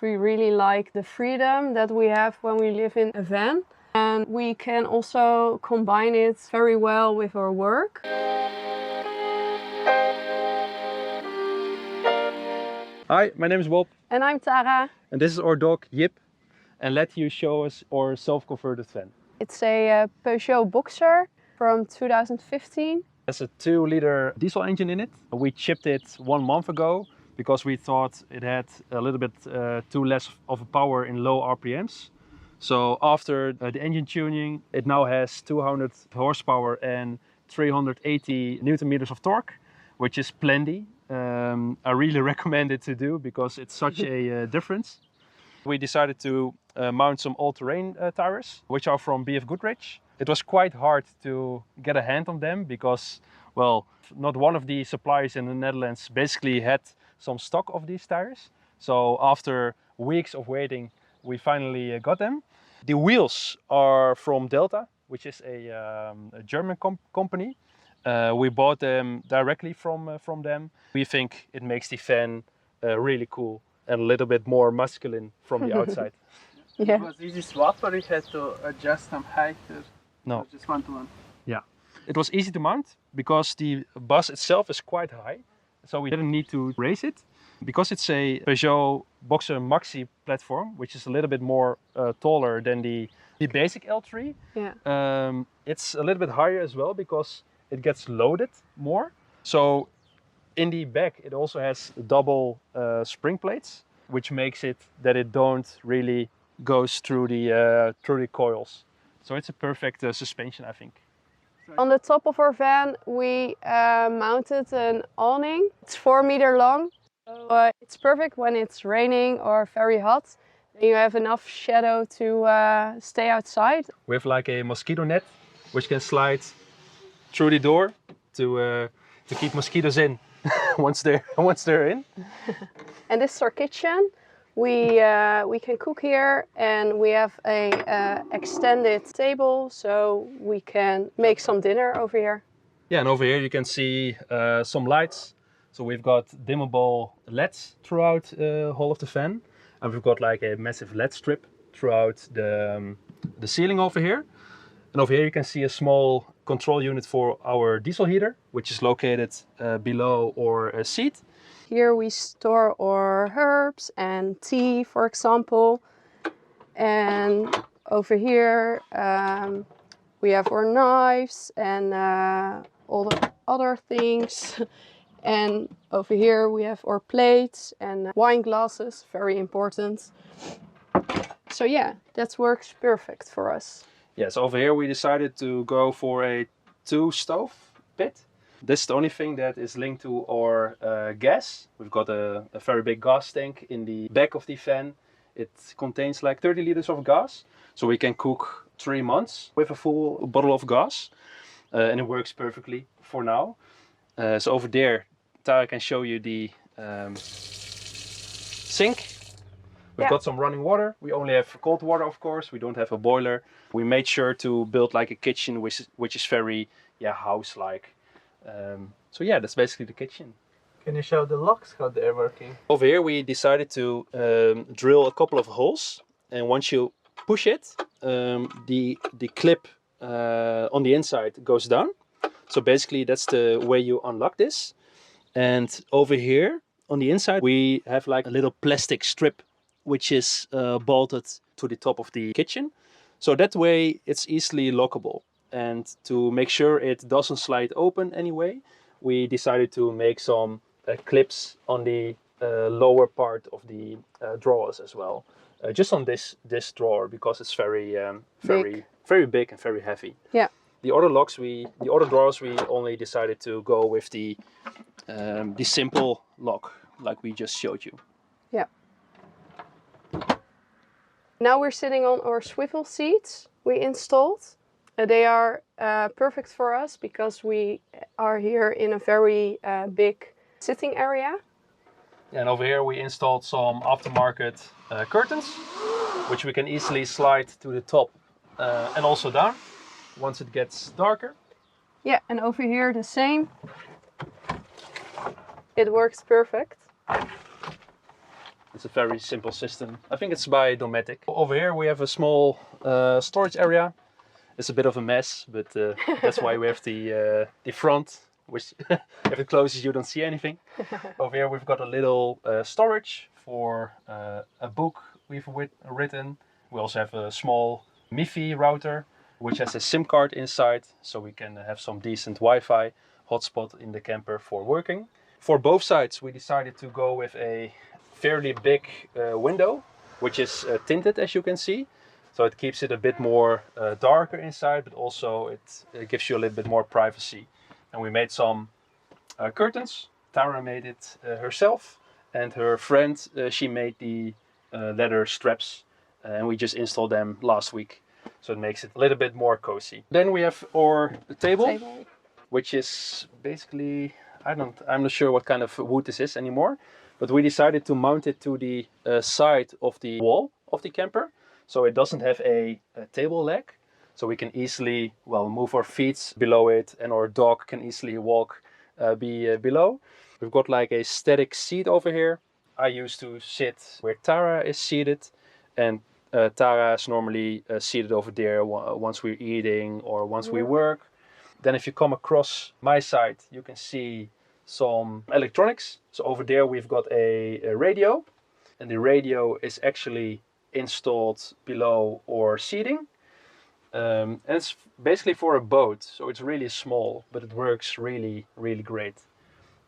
We really like the freedom that we have when we live in a van, and we can also combine it very well with our work. Hi, my name is Bob. And I'm Tara. And this is our dog Jip. And let you show us our self-converted van. It's a Peugeot Boxer from 2015. It has a 2-liter diesel engine in it. We chipped it 1 month ago because we thought it had a little bit too less of a power in low RPMs. So after the engine tuning, it now has 200 horsepower and 380 Newton meters of torque, which is plenty. I really recommend it to do because it's such a difference. We decided to mount some all-terrain tires, which are from BF Goodrich. It was quite hard to get a hand on them because, well, not one of the suppliers in the Netherlands basically had some stock of these tires. So after weeks of waiting, we finally got them. The wheels are from Delta, which is a German company. We bought them directly from them. We think it makes the van really cool and a little bit more masculine from the outside. Yeah. It was easy swap, or you had to adjust some height? No. Just one-to-one? Yeah. It was easy to mount because the bus itself is quite high. So we didn't need to raise it. Because it's a Peugeot Boxer Maxi platform, which is a little bit more taller than the basic L3. Yeah. It's a little bit higher as well because it gets loaded more. So in the back it also has double spring plates, which makes it that it don't really goes through the coils. So it's a perfect suspension, I think. On the top of our van we mounted an awning. It's 4 meters long. So it's perfect when it's raining or very hot. You have enough shadow to stay outside. We have like a mosquito net, which can slide through the door to keep mosquitoes in once they're in. And this is our kitchen. We can cook here, and we have a extended table, so we can make some dinner over here. Yeah, and over here you can see some lights. So we've got dimmable LEDs throughout the whole of the van, and we've got like a massive LED strip throughout the ceiling over here. And over here you can see a small control unit for our diesel heater, which is located below our seat. Here we store our herbs and tea, for example. And over here we have our knives and all the other things. And over here we have our plates and wine glasses, very important. So yeah, that works perfect for us. Yes, over here we decided to go for a 2-stove pit. This is the only thing that is linked to our gas. We've got a very big gas tank in the back of the van. It contains like 30 liters of gas. So we can cook 3 months with a full bottle of gas. And it works perfectly for now. So over there, Tara can show you the sink. We've got some running water. We only have cold water, of course. We don't have a boiler. We made sure to build like a kitchen which is very house-like. So yeah, that's basically the kitchen. Can you show the locks, how they're working? Over here we decided to drill a couple of holes. And once you push it, the clip on the inside goes down. So basically that's the way you unlock this. And over here on the inside we have like a little plastic strip which is bolted to the top of the kitchen. So that way it's easily lockable. And to make sure it doesn't slide open anyway, we decided to make some clips on the lower part of the drawers as well. Just on this drawer because it's very big and very heavy. Yeah. The other drawers we only decided to go with the simple lock like we just showed you. Yeah. Now we're sitting on our swivel seats we installed. They are perfect for us because we are here in a very big sitting area. And over here we installed some aftermarket curtains, which we can easily slide to the top and also down once it gets darker. Yeah, and over here the same. It works perfect. It's a very simple system. I think it's by Dometic. Over here we have a small storage area. It's a bit of a mess, but that's why we have the front, which if it closes you don't see anything. Over here we've got a little storage for a book we've written. We also have a small MiFi router, which has a SIM card inside, so we can have some decent Wi-Fi hotspot in the camper for working. For both sides we decided to go with a fairly big window, which is tinted, as you can see. So it keeps it a bit more darker inside, but also it gives you a little bit more privacy. And we made some curtains. Tara made it herself, and her friend, she made the leather straps, and we just installed them last week. So it makes it a little bit more cozy. Then we have our table, which is basically, I'm not sure what kind of wood this is anymore, but we decided to mount it to the side of the wall of the camper. So it doesn't have a table leg, so we can easily, well, move our feet below it, and our dog can easily walk below. We've got like a static seat over here. I used to sit where Tara is seated, and Tara is normally seated over there once we're eating or once we work. Then if you come across my side, you can see some electronics. So over there we've got a radio, and the radio is actually installed below our seating. And it's basically for a boat, so it's really small, but it works really, really great.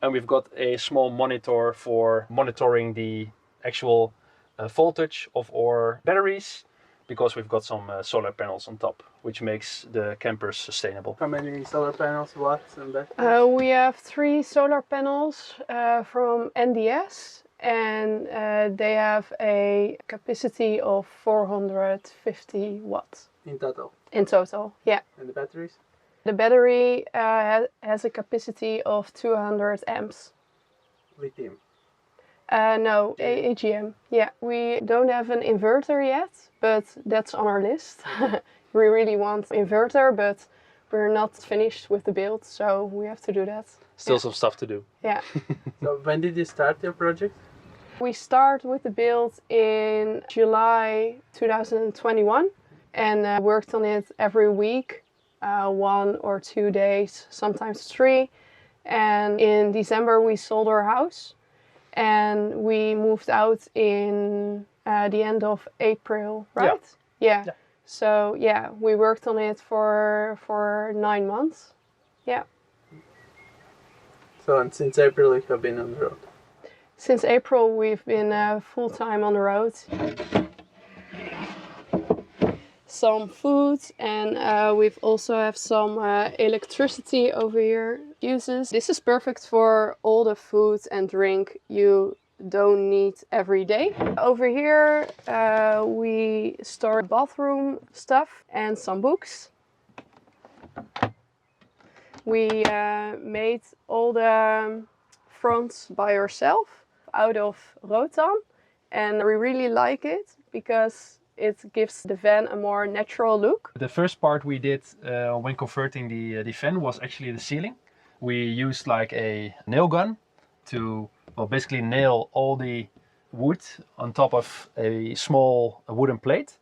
And we've got a small monitor for monitoring the actual voltage of our batteries, because we've got some solar panels on top, which makes the campers sustainable. How many solar panels, watts, and batteries? We have 3 solar panels from NDS, and they have a capacity of 450 watts. In total? In total, yeah. And the batteries? The battery has a capacity of 200 amps. Lithium? No, AGM. Yeah, we don't have an inverter yet, but that's on our list. We really want inverter, but we're not finished with the build, so we have to do that. Still some stuff to do. Yeah. So when did you start your project? We start with the build in July 2021 and worked on it every week, 1 or 2 days, sometimes 3. And in December we sold our house and we moved out in the end of April, right? Yeah. So yeah, we worked on it for 9 months. Yeah. So and since April you have been on the road? Since April we've been full-time on the road. Some food, and we've also have some electricity over here uses. This is perfect for all the food and drink you don't need every day. Over here we store bathroom stuff and some books. We made all the fronts by ourselves out of rotan, and we really like it because it gives the van a more natural look. The first part we did when converting the van was actually the ceiling. We used like a nail gun to, well, basically nail all the wood on top of a small wooden plate.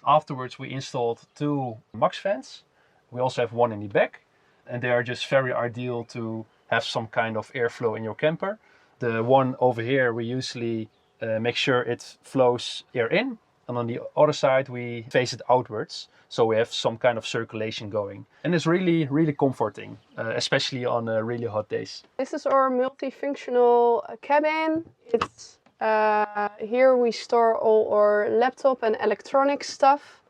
Afterwards we installed 2 max fans. We also have 1 in the back, and they are just very ideal to have some kind of airflow in your camper. The one over here we usually make sure it flows air in, and on the other side we face it outwards, so we have some kind of circulation going. And it's really, really comforting, especially on really hot days. This is our multifunctional cabin. It's here we store all our laptop and electronic stuff.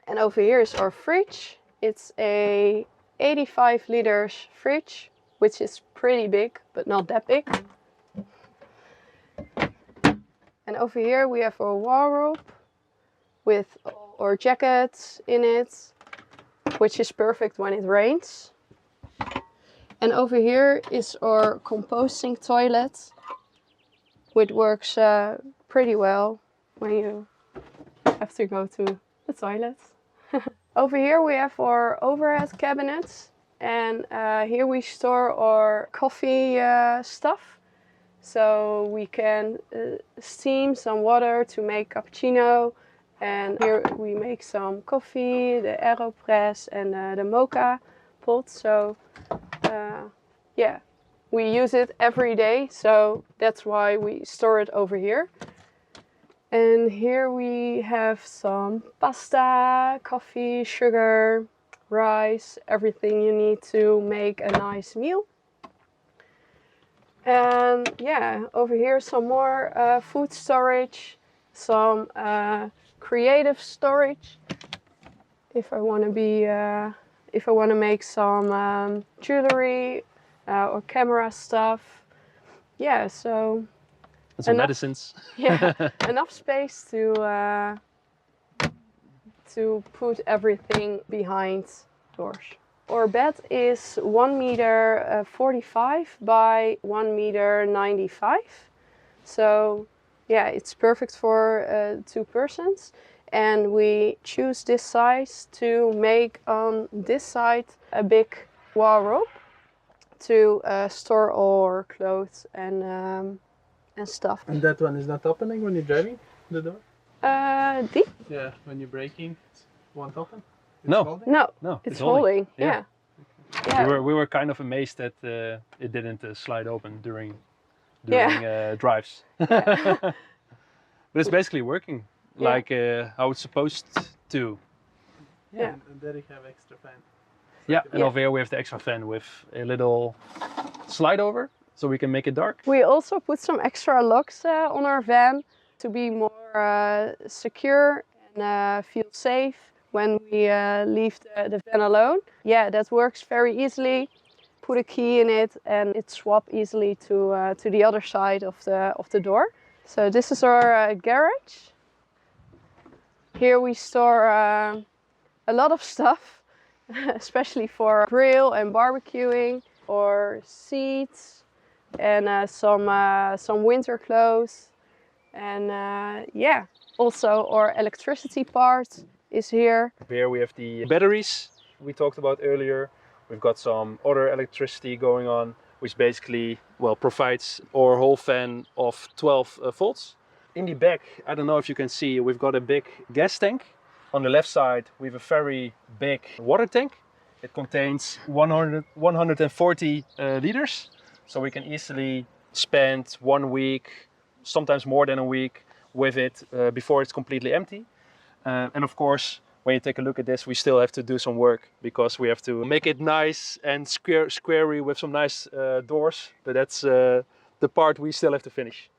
And over here is our fridge. It's a 85 liters fridge, which is pretty big, but not that big. And over here we have our wardrobe with our jackets in it, which is perfect when it rains. And over here is our composting toilet, which works pretty well when you have to go to the toilet. Over here we have our overhead cabinets, and here we store our coffee stuff. so we can steam some water to make cappuccino. And here we make some coffee, the AeroPress and the mocha pot. So yeah, we use it every day, so that's why we store it over here. And here we have some pasta, coffee, sugar, rice, everything you need to make a nice meal. And yeah, over here some more food storage, some creative storage. If I want to make some jewelry or camera stuff. Yeah, so And some enough- medicines. yeah, enough space to put everything behind doors. Our bed is 1 meter 45 by 1 meter 95. So yeah, it's perfect for 2 persons. And we choose this size to make on this side a big wardrobe to store all our clothes and stuff. And that one is not opening when you're driving the door? Deep? Yeah, when you're braking, it won't open? It's No. holding? No, No, it's holding. Yeah. Yeah. We were kind of amazed that it didn't slide open during Yeah. drives. But it's basically working Yeah. like how it's supposed to. Yeah. And there you have extra fan. Yeah, and Yeah. over here we have the extra fan with a little slide over, so we can make it dark. We also put some extra locks on our van to be more secure and feel safe when we leave the van alone. Yeah, that works very easily. Put a key in it and it swaps easily to the other side of the door. So this is our garage. Here we store a lot of stuff, especially for grill and barbecuing, or seats, and some winter clothes. And yeah, also our electricity part is here. Here we have the batteries we talked about earlier. We've got some other electricity going on, which basically, well, provides our whole fan of 12 volts. In the back, I don't know if you can see, we've got a big gas tank. On the left side, we have a very big water tank. It contains 140 liters. So we can easily spend 1 week, sometimes more than a week, with it before it's completely empty. And of course, when you take a look at this, we still have to do some work because we have to make it nice and squarey with some nice doors. But that's the part we still have to finish.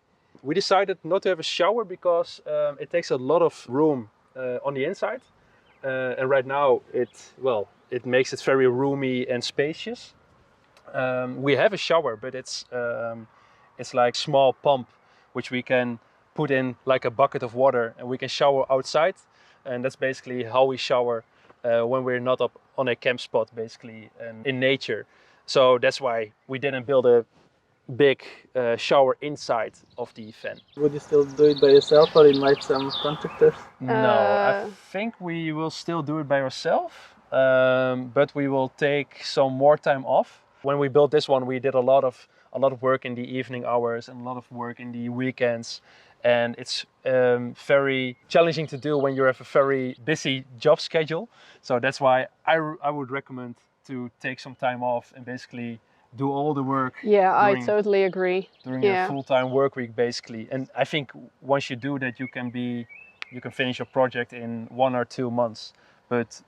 We decided not to have a shower because it takes a lot of room on the inside. And right now it makes it very roomy and spacious. We have a shower, but it's like small pump which we can put in like a bucket of water and we can shower outside. And that's basically how we shower when we're not up on a camp spot, basically, and in nature. So that's why we didn't build a big shower inside of the fan. Would you still do it by yourself or invite some contractors? No, I think we will still do it by ourselves, but we will take some more time off. When we built this one, we did a lot of work in the evening hours and a lot of work in the weekends. And it's very challenging to do when you have a very busy job schedule. So that's why I would recommend to take some time off and basically do all the work. Yeah, I totally agree. During your full-time work week, basically. And I think once you do that, you can finish your project in 1 or 2 months. But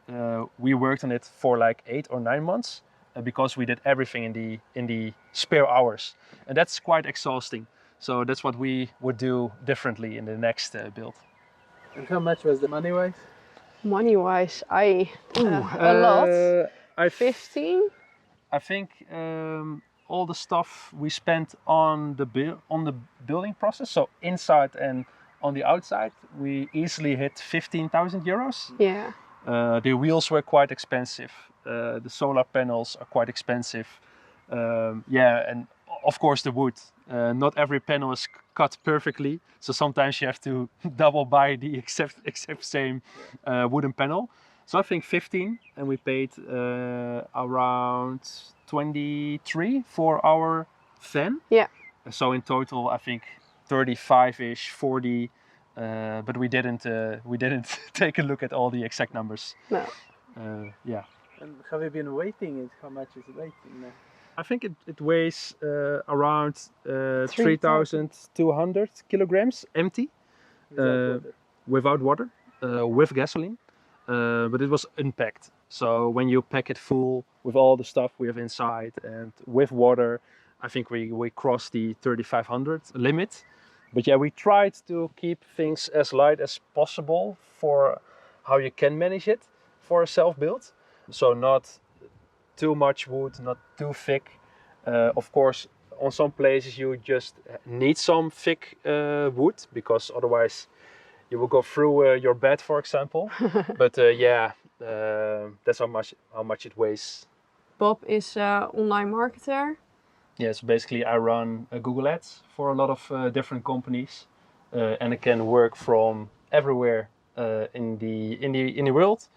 we worked on it for like 8 or 9 months because we did everything in the spare hours, and that's quite exhausting. So that's what we would do differently in the next build. And how much was the money-wise? Money-wise, a lot. 15? I think all the stuff we spent on the building process, so inside and on the outside, we easily hit 15,000 euros. Yeah. The wheels were quite expensive. The solar panels are quite expensive. And of course the wood. Not every panel is cut perfectly, so sometimes you have to double buy the exact same wooden panel. So I think 15, and we paid around 23 for our fan. Yeah. So in total, I think 35-ish, 40. But we didn't take a look at all the exact numbers. No. Yeah. And have you been weighting it? How much is it weighing now? I think it weighs around 3,000. 3,200 kilograms empty, Without water? without water, with gasoline. But it was unpacked. So when you pack it full with all the stuff we have inside and with water, I think we crossed the 3,500 limit. But yeah, we tried to keep things as light as possible for how you can manage it for a self-build. So not too much wood, not too thick. Of course, on some places you just need some thick wood, because otherwise you will go through your bed, for example. But yeah, that's how much it weighs. Bob is an online marketer. Yeah, so basically I run Google Ads for a lot of different companies, and it can work from everywhere in the world.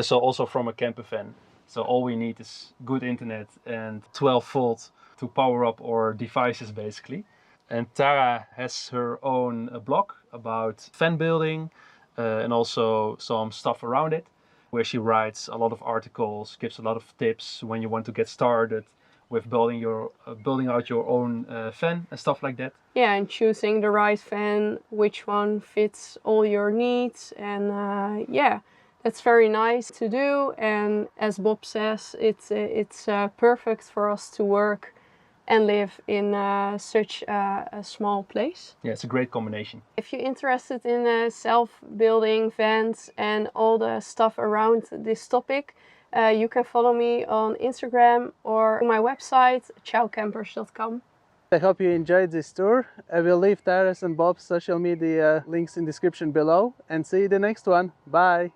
So also from a camper van. So all we need is good internet and 12 volt to power up our devices, basically. And Tara has her own blog about fan building and also some stuff around it, where she writes a lot of articles, gives a lot of tips when you want to get started with building out your own fan and stuff like that. Yeah, and choosing the right fan, which one fits all your needs, and yeah, that's very nice to do. And as Bob says, it's perfect for us to work and live in such a small place. Yeah, it's a great combination. If you're interested in self-building vans and all the stuff around this topic, you can follow me on Instagram or my website, ciaocampers.com. I hope you enjoyed this tour. I will leave Tara's and Bob's social media links in the description below, and see you the next one. Bye!